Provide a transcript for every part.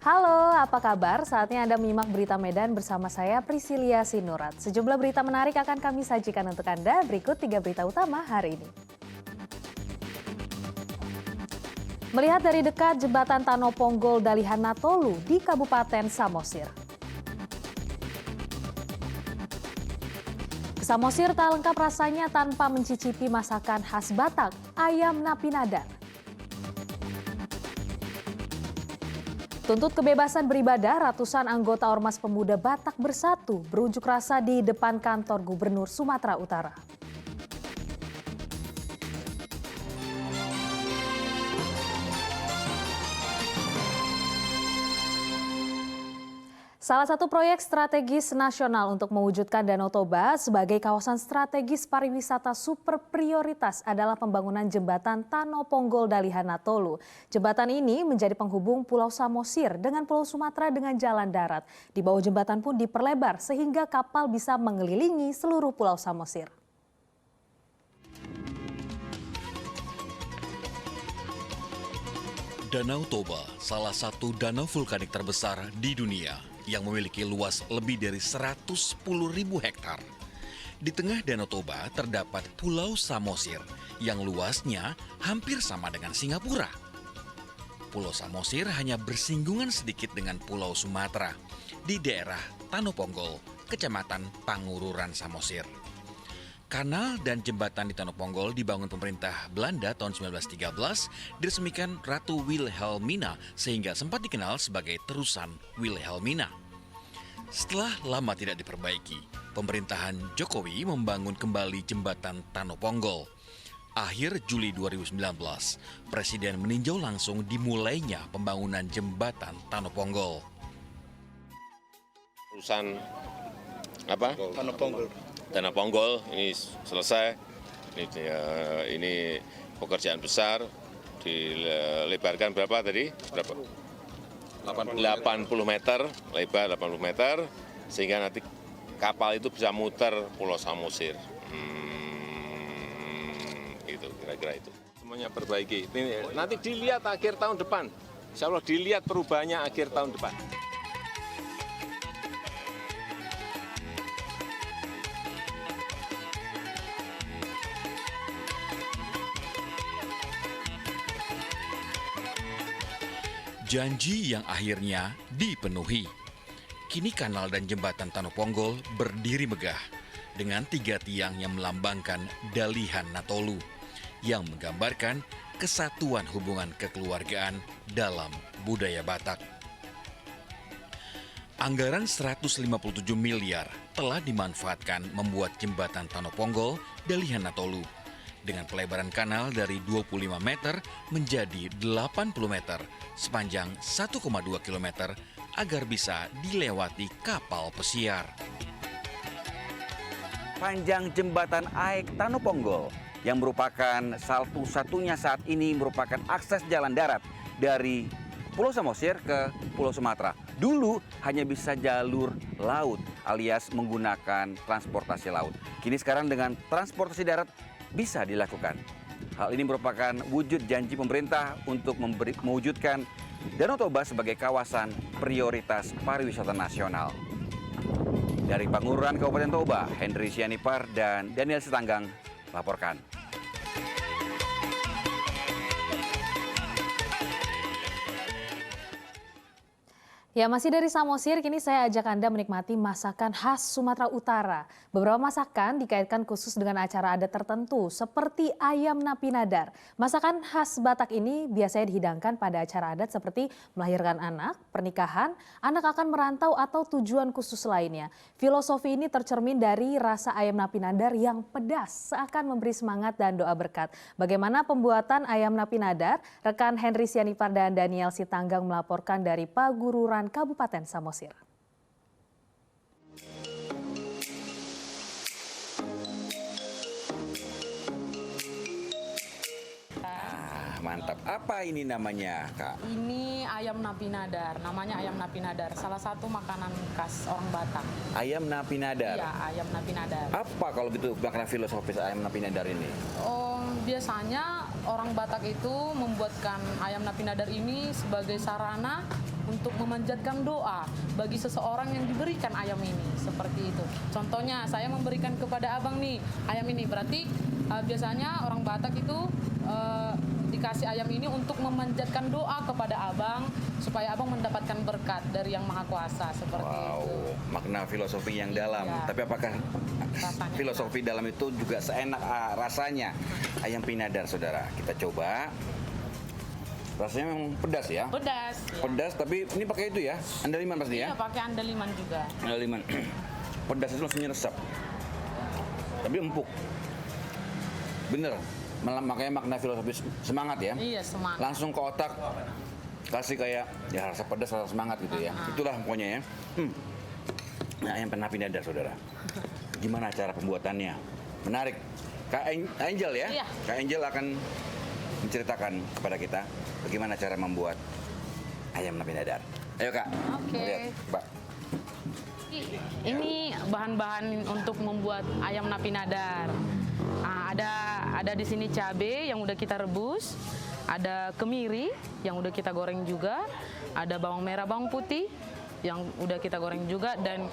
Halo, apa kabar? Saatnya Anda menyimak berita Medan bersama saya Priscilia Sinurat. Sejumlah berita menarik akan kami sajikan untuk Anda. Berikut 3 berita utama hari ini. Melihat dari dekat jembatan Tanoponggol Dalihan Natolu di Kabupaten Samosir. Samosir tak lengkap rasanya tanpa mencicipi masakan khas Batak, ayam napi nadar. Tuntut kebebasan beribadah, ratusan anggota Ormas Pemuda Batak Bersatu berunjuk rasa di depan kantor Gubernur Sumatera Utara. Salah satu proyek strategis nasional untuk mewujudkan Danau Toba sebagai kawasan strategis pariwisata super prioritas adalah pembangunan jembatan Tanoponggol Dalihan Natolu. Jembatan ini menjadi penghubung Pulau Samosir dengan Pulau Sumatera dengan jalan darat. Di bawah jembatan pun diperlebar sehingga kapal bisa mengelilingi seluruh Pulau Samosir. Danau Toba, salah satu danau vulkanik terbesar di dunia yang memiliki luas lebih dari 110.000 hektar. Di tengah Danau Toba terdapat Pulau Samosir yang luasnya hampir sama dengan Singapura. Pulau Samosir hanya bersinggungan sedikit dengan Pulau Sumatera di daerah Tanoponggol, Kecamatan Pangururan Samosir. Kanal dan jembatan di Tanoponggol dibangun pemerintah Belanda tahun 1913 diresmikan Ratu Wilhelmina sehingga sempat dikenal sebagai terusan Wilhelmina. Setelah lama tidak diperbaiki, pemerintahan Jokowi membangun kembali jembatan Tanoponggol. Akhir Juli 2019, Presiden meninjau langsung dimulainya pembangunan jembatan Tanoponggol. Urusan apa? Tanoponggol ini selesai. Ini pekerjaan besar. Dilebarkan berapa tadi? 80 meter, lebar 80 meter, sehingga nanti kapal itu bisa muter Pulau Samosir. Itu kira-kira itu. Semuanya perbaiki. Nanti dilihat akhir tahun depan. Insya Allah dilihat perubahannya akhir tahun depan. Janji yang akhirnya dipenuhi. Kini kanal dan jembatan Tanoponggol berdiri megah dengan 3 tiang yang melambangkan Dalihan Natolu yang menggambarkan kesatuan hubungan kekeluargaan dalam budaya Batak. Anggaran 157 miliar telah dimanfaatkan membuat jembatan Tanoponggol Dalihan Natolu dengan pelebaran kanal dari 25 meter menjadi 80 meter sepanjang 1,2 km agar bisa dilewati kapal pesiar. Panjang jembatan Aek Tanoponggol yang merupakan satu-satunya saat ini merupakan akses jalan darat dari Pulau Samosir ke Pulau Sumatera. Dulu hanya bisa jalur laut alias menggunakan transportasi laut. Kini sekarang dengan transportasi darat bisa dilakukan. Hal ini merupakan wujud janji pemerintah untuk mewujudkan Danau Toba sebagai kawasan prioritas pariwisata nasional. Dari Pangururan Kabupaten Toba, Henry Sianipar dan Daniel Sitanggang laporkan. Ya, masih dari Samosir, kini saya ajak Anda menikmati masakan khas Sumatera Utara. Beberapa masakan dikaitkan khusus dengan acara adat tertentu, seperti ayam napi nadar. Masakan khas Batak ini biasanya dihidangkan pada acara adat seperti melahirkan anak, pernikahan, anak akan merantau atau tujuan khusus lainnya. Filosofi ini tercermin dari rasa ayam napi nadar yang pedas, seakan memberi semangat dan doa berkat. Bagaimana pembuatan ayam napi nadar? Rekan Henry Sianipar dan Daniel Sitanggang melaporkan dari Pagururan, Kabupaten Samosir. Mantap. Apa ini namanya, Kak? Ini ayam napi nadar, namanya ayam napi nadar. Salah satu makanan khas orang Batak. Ayam napi nadar? Iya, ayam napi nadar. Apa kalau gitu makna filosofis ayam napi nadar ini? Biasanya orang Batak itu membuatkan ayam napinadar ini sebagai sarana untuk memanjatkan doa bagi seseorang yang diberikan ayam ini, seperti itu. Contohnya saya memberikan kepada abang nih ayam ini, berarti biasanya orang Batak itu dikasih ayam ini untuk memanjatkan doa kepada abang supaya abang mendapatkan berkat dari Yang Maha Kuasa, seperti itu. Makna filosofi yang dalam. Iya. Tapi apakah Rasanya filosofi dalam itu juga seenak rasanya ayam pinadar, saudara? Kita coba. Rasanya memang pedas ya? Pedas. Ya. Pedas, tapi ini pakai itu ya? Andaliman pasti ya? Iya, pakai andaliman juga. Andaliman. Pedas itu langsung nyesap. Tapi empuk. Bener. Makanya makna filosofi semangat ya? Iya, semangat. Langsung ke otak. Kasih kayak ya rasa pedas, rasa semangat gitu ya. Itulah pokoknya ya. Nah, ayam napinadar, saudara. Gimana cara pembuatannya? Menarik. Kak Angel ya? Iya. Kak Angel akan menceritakan kepada kita bagaimana cara membuat ayam napinadar. Ayo Kak. Oke. Lihat, Pak. Ini bahan-bahan untuk membuat ayam napinadar. Nah, ada di sini cabai yang udah kita rebus, ada kemiri yang udah kita goreng juga, ada bawang merah, bawang putih yang udah kita goreng juga, dan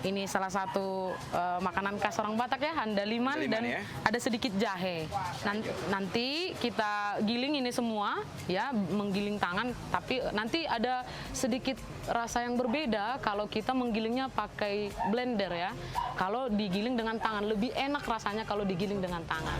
ini salah satu makanan khas orang Batak ya, andaliman, dan ya. ada sedikit jahe. Nanti kita giling ini semua ya, menggiling tangan, tapi nanti ada sedikit rasa yang berbeda kalau kita menggilingnya pakai blender ya. Kalau digiling dengan tangan lebih enak rasanya kalau digiling dengan tangan.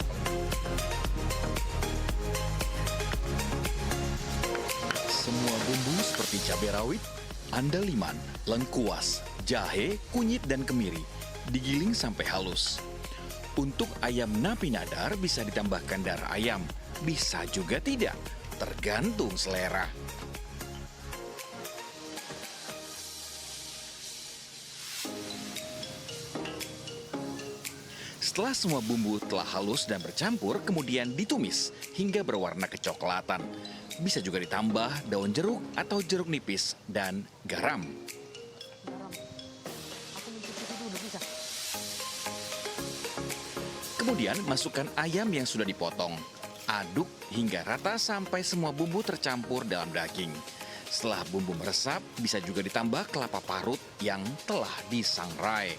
Semua bumbu seperti cabai rawit, andaliman, lengkuas, jahe, kunyit, dan kemiri digiling sampai halus. Untuk ayam napinadar bisa ditambahkan darah ayam, bisa juga tidak, tergantung selera. Setelah semua bumbu telah halus dan bercampur, kemudian ditumis hingga berwarna kecoklatan. Bisa juga ditambah daun jeruk atau jeruk nipis dan garam. Kemudian masukkan ayam yang sudah dipotong. Aduk hingga rata sampai semua bumbu tercampur dalam daging. Setelah bumbu meresap, bisa juga ditambah kelapa parut yang telah disangrai.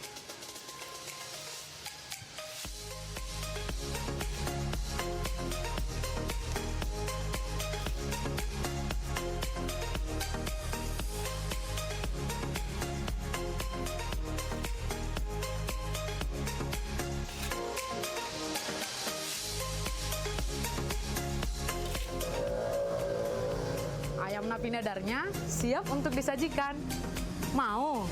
Ayam napinadarnya siap untuk disajikan. Mau?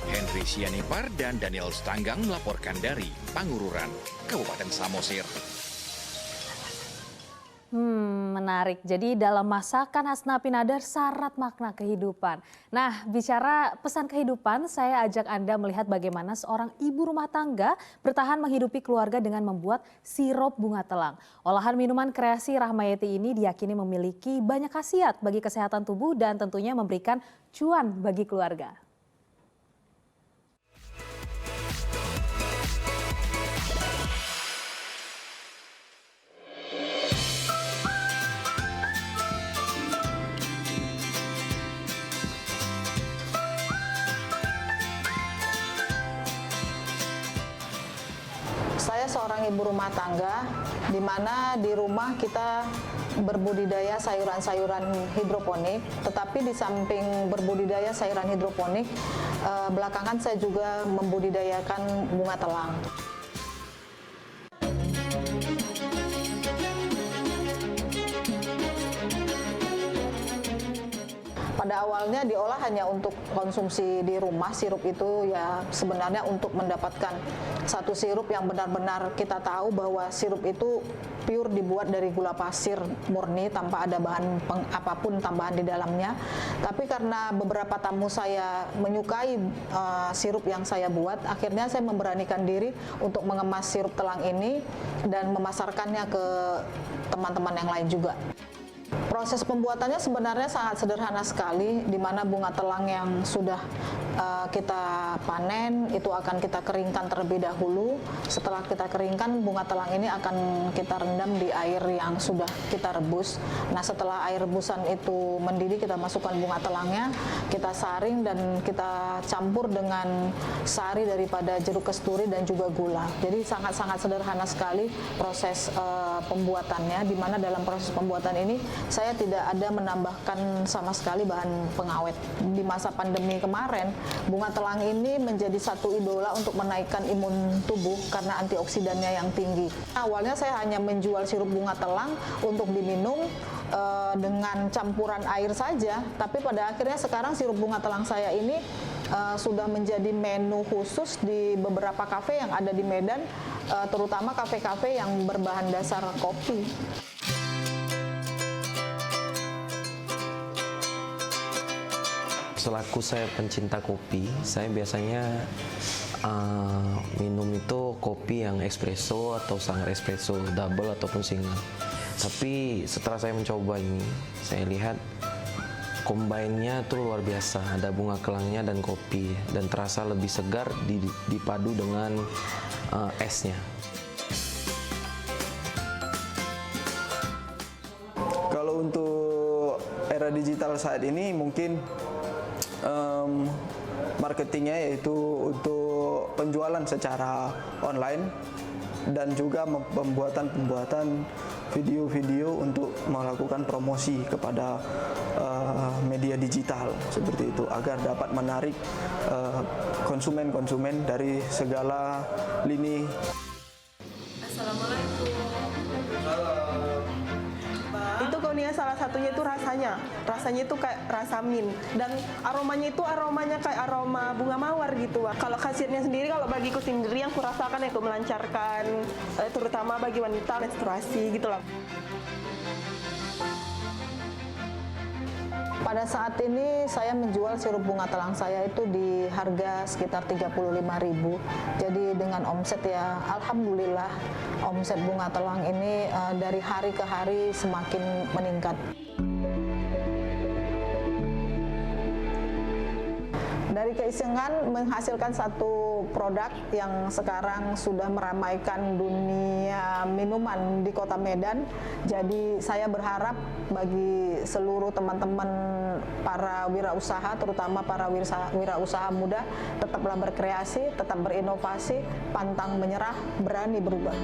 Henry Sianipar dan Daniel Stanggang melaporkan dari Pangururan, Kabupaten Samosir. Menarik. Jadi dalam masakan khas napinadar syarat makna kehidupan. Nah, bicara pesan kehidupan, saya ajak Anda melihat bagaimana seorang ibu rumah tangga bertahan menghidupi keluarga dengan membuat sirup bunga telang. Olahan minuman kreasi Rahmayati ini diyakini memiliki banyak khasiat bagi kesehatan tubuh dan tentunya memberikan cuan bagi keluarga. Saya seorang ibu rumah tangga, di mana di rumah kita berbudidaya sayuran-sayuran hidroponik, tetapi di samping berbudidaya sayuran hidroponik, belakangan saya juga membudidayakan bunga telang. Pada awalnya diolah hanya untuk konsumsi di rumah, sirup itu ya sebenarnya untuk mendapatkan satu sirup yang benar-benar kita tahu bahwa sirup itu pure dibuat dari gula pasir murni tanpa ada bahan apapun tambahan di dalamnya. Tapi karena beberapa tamu saya menyukai sirup yang saya buat, akhirnya saya memberanikan diri untuk mengemas sirup telang ini dan memasarkannya ke teman-teman yang lain juga. Proses pembuatannya sebenarnya sangat sederhana sekali, di mana bunga telang yang sudah kita panen, itu akan kita keringkan terlebih dahulu. Setelah kita keringkan, bunga telang ini akan kita rendam di air yang sudah kita rebus. Nah, setelah air rebusan itu mendidih, kita masukkan bunga telangnya, kita saring dan kita campur dengan sari daripada jeruk kasturi dan juga gula. Jadi sangat-sangat sederhana sekali proses pembuatannya, di mana dalam proses pembuatan ini saya tidak ada menambahkan sama sekali bahan pengawet. Di masa pandemi kemarin, bunga telang ini menjadi satu idola untuk menaikkan imun tubuh karena antioksidannya yang tinggi. Awalnya saya hanya menjual sirup bunga telang untuk diminum dengan campuran air saja, tapi pada akhirnya sekarang sirup bunga telang saya ini sudah menjadi menu khusus di beberapa kafe yang ada di Medan, terutama kafe-kafe yang berbahan dasar kopi. Selaku saya pencinta kopi, saya biasanya minum itu kopi yang espresso atau sangat espresso, double ataupun single. Tapi setelah saya mencoba ini, saya lihat combine-nya tuh luar biasa. Ada bunga kelangnya dan kopi, dan terasa lebih segar dipadu dengan esnya. Kalau untuk era digital saat ini mungkin marketingnya yaitu untuk penjualan secara online dan juga pembuatan video-video untuk melakukan promosi kepada media digital seperti itu agar dapat menarik konsumen-konsumen dari segala lini. Assalamualaikum. Itu Konia salah satunya itu rasanya itu kayak rasa mint dan aromanya kayak aroma bunga mawar gitu. Kalau khasiatnya sendiri, kalau bagiku sendiri yang kurasakan itu melancarkan terutama bagi wanita menstruasi gitu lah. Pada saat ini saya menjual sirup bunga telang saya itu di harga sekitar 35.000. Jadi dengan omset ya alhamdulillah omset bunga telang ini dari hari ke hari semakin meningkat. Dari keisengan menghasilkan satu produk yang sekarang sudah meramaikan dunia minuman di Kota Medan. Jadi saya berharap bagi seluruh teman-teman para wirausaha, terutama para wirausaha muda, tetaplah berkreasi, tetap berinovasi, pantang menyerah, berani berubah.